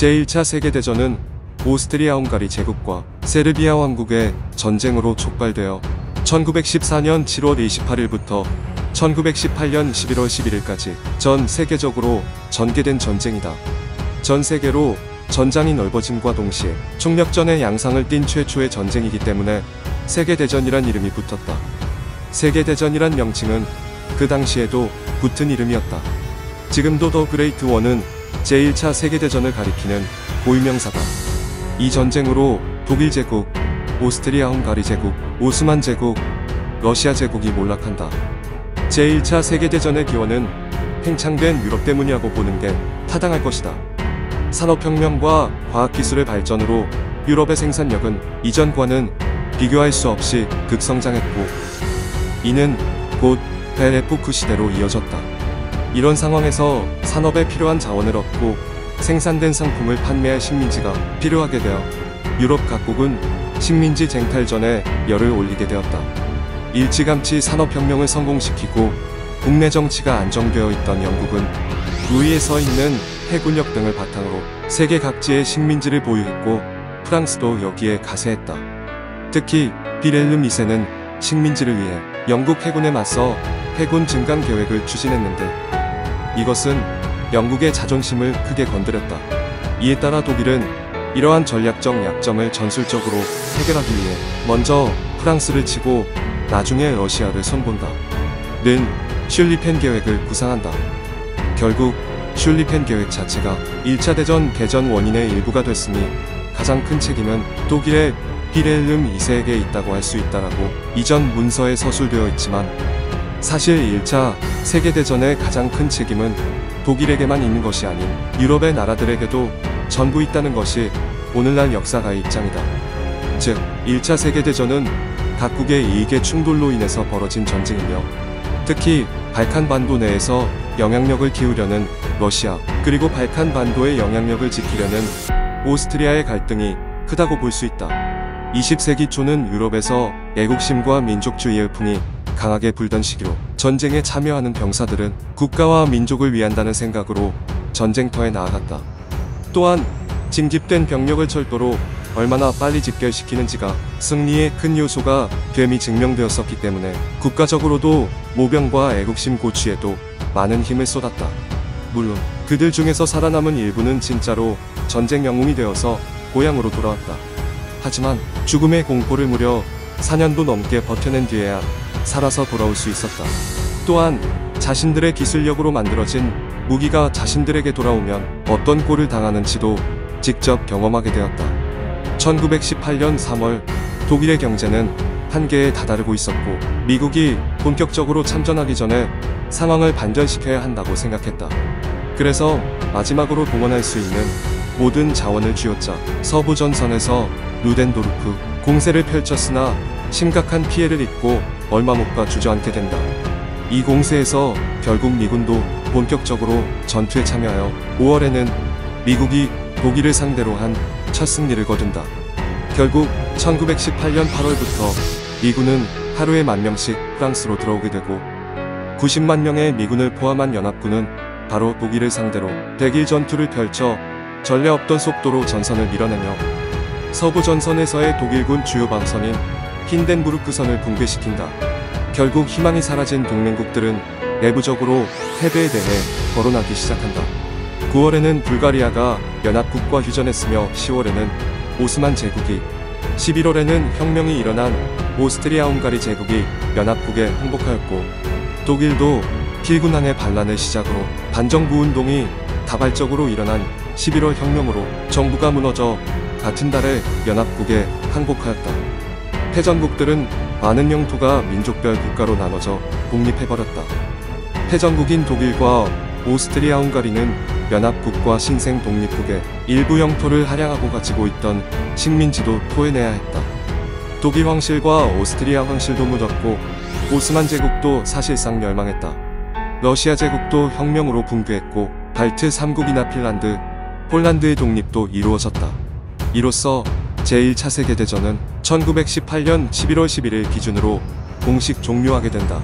제1차 세계대전은 오스트리아-헝가리 제국과 세르비아 왕국의 전쟁으로 촉발되어 1914년 7월 28일부터 1918년 11월 11일까지 전 세계적으로 전개된 전쟁이다. 전 세계로 전장이 넓어짐과 동시에 총력전의 양상을 띈 최초의 전쟁이기 때문에 세계대전이란 이름이 붙었다. 세계대전이란 명칭은 그 당시에도 붙은 이름이었다. 지금도 더 그레이트 원은 제1차 세계대전을 가리키는 고유명사다. 이 전쟁으로 독일 제국, 오스트리아-헝가리 제국, 오스만 제국, 러시아 제국이 몰락한다. 제1차 세계대전의 기원은 팽창된 유럽 때문이라고 보는 게 타당할 것이다. 산업혁명과 과학기술의 발전으로 유럽의 생산력은 이전과는 비교할 수 없이 급성장했고, 이는 곧 벨-에포크 시대로 이어졌다. 이런 상황에서 산업에 필요한 자원을 얻고 생산된 상품을 판매할 식민지가 필요하게 되어 유럽 각국은 식민지 쟁탈전에 열을 올리게 되었다. 일찌감치 산업혁명을 성공시키고 국내 정치가 안정되어 있던 영국은 우위에 서 있는 해군력 등을 바탕으로 세계 각지의 식민지를 보유했고 프랑스도 여기에 가세했다. 특히 비렐름 2세는 식민지를 위해 영국 해군에 맞서 해군 증강 계획을 추진했는데 이것은 영국의 자존심을 크게 건드렸다. 이에 따라 독일은 이러한 전략적 약점을 전술적으로 해결하기 위해 먼저 프랑스를 치고 나중에 러시아를 손본다. 는 슐리펜 계획을 구상한다. 결국 슐리펜 계획 자체가 1차 대전 개전 원인의 일부가 됐으니 가장 큰 책임은 독일의 비렐름 2세에게 있다고 할 수 있다라고 이전 문서에 서술되어 있지만 사실 1차 세계대전의 가장 큰 책임은 독일에게만 있는 것이 아닌 유럽의 나라들에게도 전부 있다는 것이 오늘날 역사가의 입장이다. 즉 1차 세계대전은 각국의 이익의 충돌로 인해서 벌어진 전쟁이며 특히 발칸반도 내에서 영향력을 키우려는 러시아 그리고 발칸반도의 영향력을 지키려는 오스트리아의 갈등이 크다고 볼 수 있다. 20세기 초는 유럽에서 애국심과 민족주의 열풍이 강하게 불던 시기로 전쟁에 참여하는 병사들은 국가와 민족을 위한다는 생각으로 전쟁터에 나아갔다. 또한 징집된 병력을 철도로 얼마나 빨리 집결시키는지가 승리의 큰 요소가 됨이 증명되었었기 때문에 국가적으로도 모병과 애국심 고취에도 많은 힘을 쏟았다. 물론 그들 중에서 살아남은 일부는 진짜로 전쟁 영웅이 되어서 고향으로 돌아왔다. 하지만 죽음의 공포를 무려 4년도 넘게 버텨낸 뒤에야 살아서 돌아올 수 있었다. 또한 자신들의 기술력으로 만들어진 무기가 자신들에게 돌아오면 어떤 꼴을 당하는지도 직접 경험하게 되었다. 1918년 3월 독일의 경제는 한계에 다다르고 있었고 미국이 본격적으로 참전하기 전에 상황을 반전시켜야 한다고 생각했다. 그래서 마지막으로 동원할 수 있는 모든 자원을 쥐어짜 서부 전선에서 루덴도르프 공세를 펼쳤으나 심각한 피해를 입고 얼마 못 가 주저앉게 된다. 이 공세에서 결국 미군도 본격적으로 전투에 참여하여 5월에는 미국이 독일을 상대로 한 첫 승리를 거둔다. 결국 1918년 8월부터 미군은 하루에 10,000명씩 프랑스로 들어오게 되고 90만 명의 미군을 포함한 연합군은 바로 독일을 상대로 대길 전투를 펼쳐 전례 없던 속도로 전선을 밀어내며 서부 전선에서의 독일군 주요 방선인 힌덴부르크선을 붕괴시킨다. 결국 희망이 사라진 동맹국들은 내부적으로 패배에 대해 거론하기 시작한다. 9월에는 불가리아가 연합국과 휴전했으며 10월에는 오스만 제국이 11월에는 혁명이 일어난 오스트리아-헝가리 제국이 연합국에 항복하였고 독일도 필군안의 반란을 시작으로 반정부 운동이 다발적으로 일어난 11월 혁명으로 정부가 무너져 같은 달에 연합국에 항복하였다. 패전국들은 많은 영토가 민족별 국가로 나눠져 독립해버렸다. 패전국인 독일과 오스트리아-헝가리는 연합국과 신생 독립국의 일부 영토를 할양하고 가지고 있던 식민지도 토해내야 했다. 독일 황실과 오스트리아 황실도 묻었고 오스만 제국도 사실상 멸망했다. 러시아 제국도 혁명으로 붕괴했고 발트 3국이나 핀란드, 폴란드의 독립도 이루어졌다. 이로써 제1차 세계대전은 1918년 11월 11일 기준으로 공식 종료하게 된다.